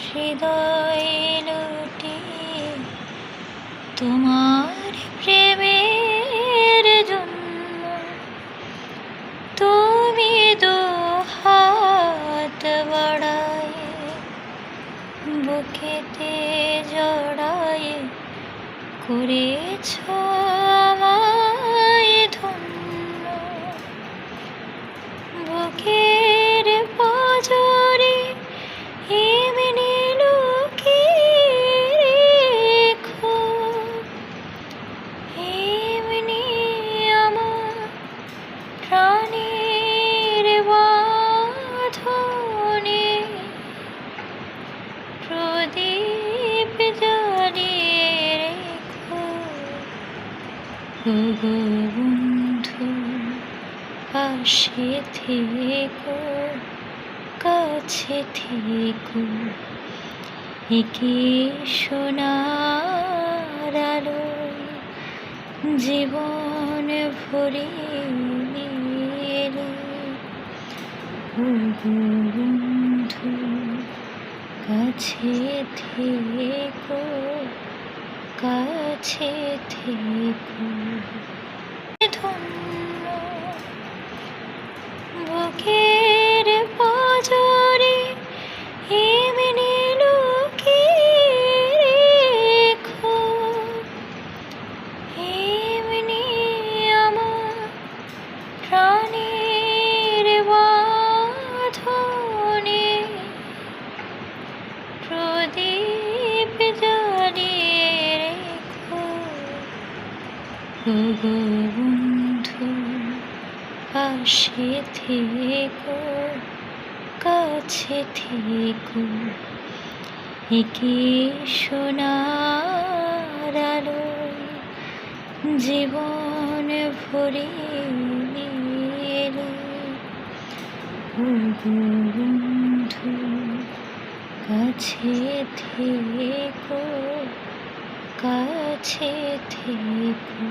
হৃদয় লুটিয়ে তোমার প্রেমের জন্য তুমি দুহাত বাড়ায় বুকেতে জড়ায় করেছ আমায় ধন্য। বুকের পাঁজরে এমনি লুকিয়ে রেখো, এমনি আমার প্রাণের বাঁধনে প্রদীপ জ্বালিয়ে রেখো। ওগো বন্ধু পাশে থেকো, কাছে থেকো, একে সোনার আলোয় জীবন ভরিয়ে নিলে। ওগো বন্ধু কাছে থেকো, কাছে থেকো, ধন্য। বুকের পাঁজরে এমনি লুকিয়ে রেখো, এমনি আমার প্রাণের বাঁধনে প্রদীপ জ্বালিয়ে রেখো। ওগো বন্ধু পাশে থেকো, কাছে থেকো, একে সোনার আলোয় জীবন ভরিয়ে নিলে। ওগো বন্ধু কাছে থেকো, কাছে থেকো।